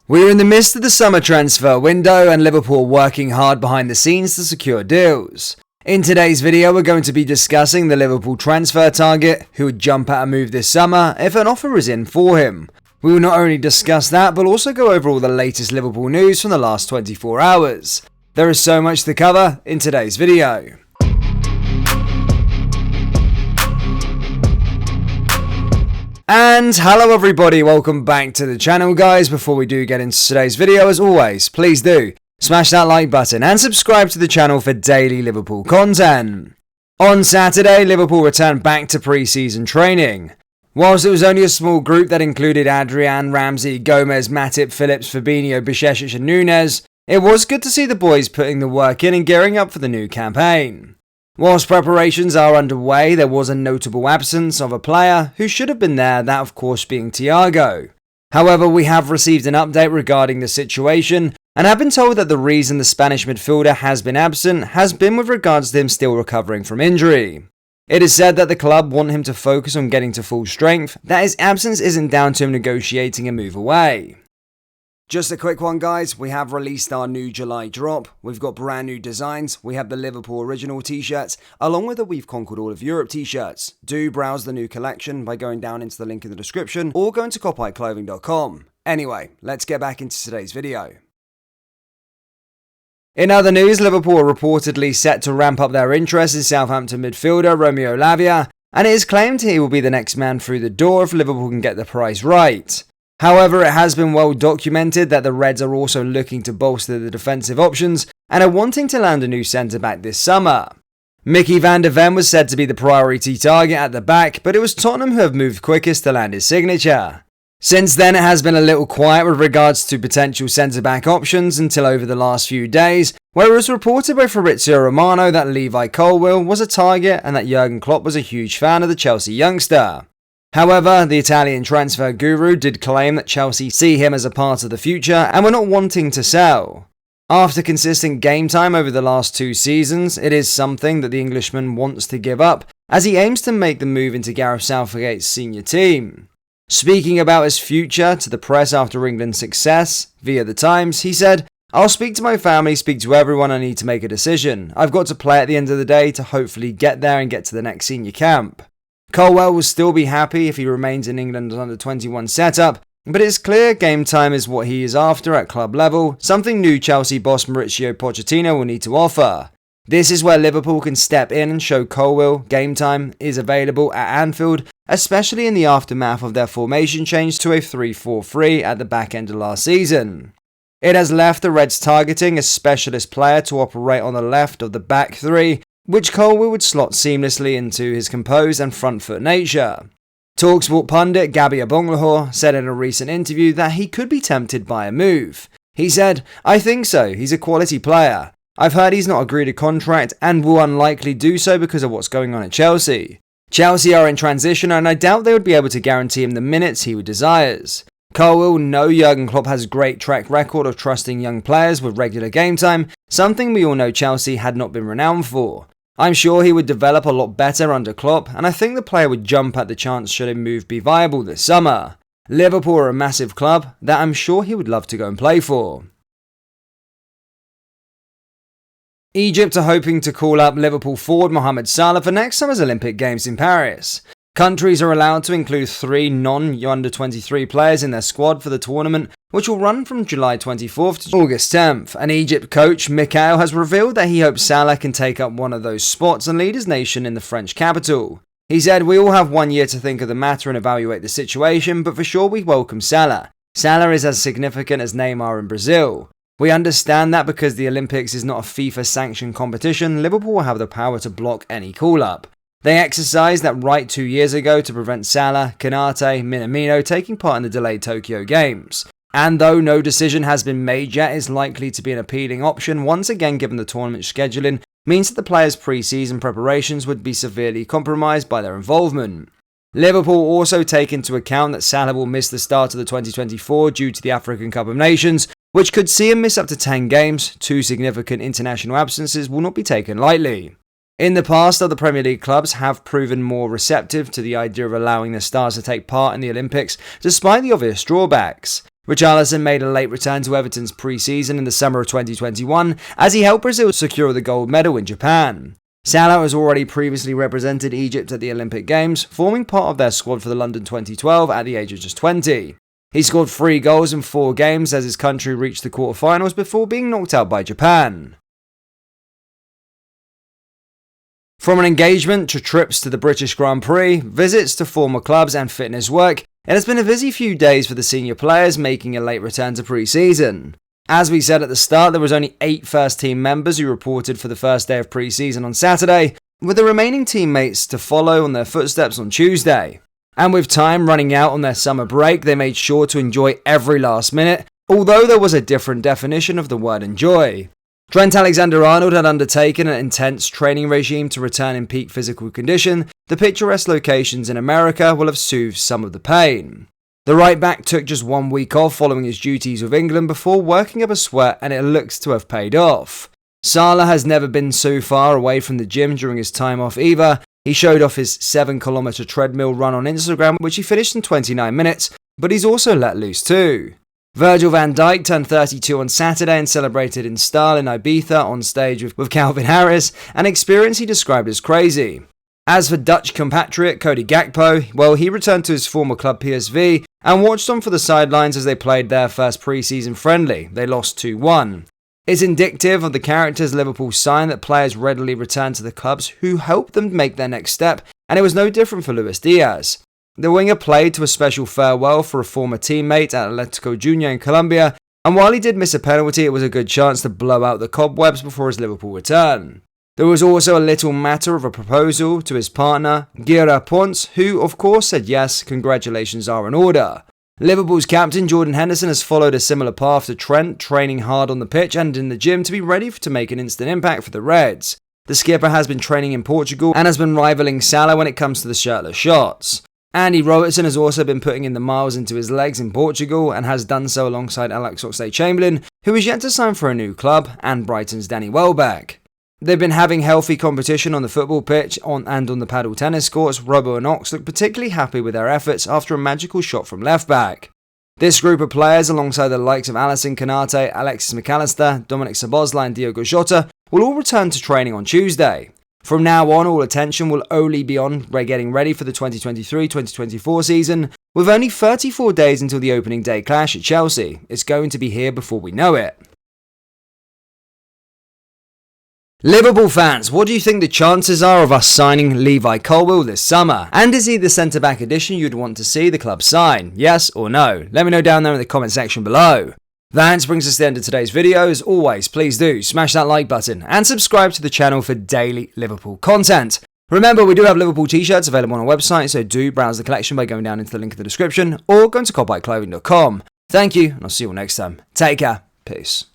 We're in the midst of the summer transfer window and Liverpool working hard behind the scenes to secure deals. In today's video we're going to be discussing the Liverpool transfer target, who would jump at a move this summer if an offer is in for him. We will not only discuss that but also go over all the latest Liverpool news from the last 24 hours. There is so much to cover in today's video. And hello everybody, welcome back to the channel guys. Before we do get into today's video, as always, please do smash that like button and subscribe to the channel for daily Liverpool content. On Saturday, Liverpool returned back to pre-season training. Whilst it was only a small group that included Adrian, Ramsey, Gomez, Matip, Phillips, Fabinho, Bajcetic and Nunes, it was good to see the boys putting the work in and gearing up for the new campaign. Whilst preparations are underway, there was a notable absence of a player who should have been there, that of course being Thiago. However, we have received an update regarding the situation and have been told that the reason the Spanish midfielder has been absent has been with regards to him still recovering from injury. It is said that the club want him to focus on getting to full strength, that his absence isn't down to him negotiating a move away. Just a quick one guys, we have released our new July drop. We've got brand new designs. We have the Liverpool original t-shirts, along with the We've Conquered All of Europe t-shirts. Do browse the new collection by going down into the link in the description or going to copyclothing.com. Anyway, let's get back into today's video. In other news, Liverpool are reportedly set to ramp up their interest in Southampton midfielder Romeo Lavia, and it is claimed he will be the next man through the door if Liverpool can get the price right. However, it has been well documented that the Reds are also looking to bolster the defensive options and are wanting to land a new centre-back this summer. Mickey van der Ven was said to be the priority target at the back, but it was Tottenham who have moved quickest to land his signature. Since then, it has been a little quiet with regards to potential centre-back options until over the last few days, where it was reported by Fabrizio Romano that Levi Colwill was a target and that Jurgen Klopp was a huge fan of the Chelsea youngster. However, the Italian transfer guru did claim that Chelsea see him as a part of the future and were not wanting to sell. After consistent game time over the last 2 seasons, it is something that the Englishman wants to give up as he aims to make the move into Gareth Southgate's senior team. Speaking about his future to the press after England's success, via The Times, he said, "I'll speak to my family, speak to everyone. I need to make a decision. I've got to play at the end of the day to hopefully get there and get to the next senior camp." Colwill will still be happy if he remains in England's under-21 setup, but it's clear game time is what he is after at club level, something new Chelsea boss Mauricio Pochettino will need to offer. This is where Liverpool can step in and show Colwill game time is available at Anfield, especially in the aftermath of their formation change to a 3-4-3 at the back end of last season. It has left the Reds targeting a specialist player to operate on the left of the back three, which Colwill would slot seamlessly into his composed and front foot nature. TalkSport pundit Gabi Agbonlahor said in a recent interview that he could be tempted by a move. He said, "I think so, he's a quality player. I've heard he's not agreed a contract and will unlikely do so because of what's going on at Chelsea. Chelsea are in transition and I doubt they would be able to guarantee him the minutes he desires. Colwill know Jurgen Klopp has a great track record of trusting young players with regular game time, something we all know Chelsea had not been renowned for. I'm sure he would develop a lot better under Klopp, and I think the player would jump at the chance should a move be viable this summer. Liverpool are a massive club that I'm sure he would love to go and play for." Egypt are hoping to call up Liverpool forward Mohamed Salah for next summer's Olympic Games in Paris. Countries are allowed to include 3 non-under-23 players in their squad for the tournament, which will run from July 24th to August 10th, and Egypt coach Mikhail has revealed that he hopes Salah can take up one of those spots and lead his nation in the French capital. He said, "We all have 1 year to think of the matter and evaluate the situation, but for sure we welcome Salah. Salah is as significant as Neymar in Brazil. We understand that because the Olympics is not a FIFA-sanctioned competition, Liverpool will have the power to block any call-up. They exercised that right 2 years ago to prevent Salah, Konate, Minamino taking part in the delayed Tokyo Games. And though no decision has been made yet, it's likely to be an appealing option once again given the tournament scheduling means that the players' pre-season preparations would be severely compromised by their involvement. Liverpool also take into account that Salah will miss the start of the 2024 due to the African Cup of Nations, which could see him miss up to 10 games. 2 significant international absences will not be taken lightly. In the past, other Premier League clubs have proven more receptive to the idea of allowing their stars to take part in the Olympics, despite the obvious drawbacks. Richarlison made a late return to Everton's pre-season in the summer of 2021 as he helped Brazil secure the gold medal in Japan. Salah has already previously represented Egypt at the Olympic Games, forming part of their squad for the London 2012 at the age of just 20. He scored 3 goals in 4 games as his country reached the quarterfinals before being knocked out by Japan. From an engagement to trips to the British Grand Prix, visits to former clubs and fitness work, it has been a busy few days for the senior players making a late return to pre-season. As we said at the start, there was only 8 first team members who reported for the first day of pre-season on Saturday, with the remaining teammates to follow on their footsteps on Tuesday. And with time running out on their summer break, they made sure to enjoy every last minute, although there was a different definition of the word enjoy. Trent Alexander-Arnold had undertaken an intense training regime to return in peak physical condition. The picturesque locations in America will have soothed some of the pain. The right back took just 1 week off following his duties with England before working up a sweat, and it looks to have paid off. Salah has never been so far away from the gym during his time off either. He showed off his 7-kilometer treadmill run on Instagram, which he finished in 29 minutes, but he's also let loose too. Virgil van Dijk turned 32 on Saturday and celebrated in style in Ibiza on stage with Calvin Harris, an experience he described as crazy. As for Dutch compatriot Cody Gakpo, well, he returned to his former club PSV and watched on for the sidelines as they played their first pre-season friendly. They lost 2-1. It's indicative of the characters Liverpool sign that players readily return to the clubs who helped them make their next step, and it was no different for Luis Diaz. The winger played to a special farewell for a former teammate at Atletico Junior in Colombia, and while he did miss a penalty, it was a good chance to blow out the cobwebs before his Liverpool return. There was also a little matter of a proposal to his partner, Gira Ponce, who of course said yes, congratulations are in order. Liverpool's captain Jordan Henderson has followed a similar path to Trent, training hard on the pitch and in the gym to be ready to make an instant impact for the Reds. The skipper has been training in Portugal and has been rivaling Salah when it comes to the shirtless shots. Andy Robertson has also been putting in the miles into his legs in Portugal and has done so alongside Alex Oxlade-Chamberlain, who is yet to sign for a new club, and Brighton's Danny Welbeck. They've been having healthy competition on the football pitch and on the paddle tennis courts. Robbo and Ox look particularly happy with their efforts after a magical shot from left back. This group of players, alongside the likes of Alisson Kanate, Alexis McAllister, Dominic Szoboszlai and Diogo Jota, will all return to training on Tuesday. From now on, all attention will only be on getting ready for the 2023-2024 season. With only 34 days until the opening day clash at Chelsea, it's going to be here before we know it. Liverpool fans, what do you think the chances are of us signing Levi Colwill this summer? And is he the centre-back addition you'd want to see the club sign? Yes or no? Let me know down there in the comment section below. That brings us to the end of today's video. As always, please do smash that like button and subscribe to the channel for daily Liverpool content. Remember, we do have Liverpool t-shirts available on our website, so do browse the collection by going down into the link in the description or going to copbuyclothing.com. Thank you, and I'll see you all next time. Take care. Peace.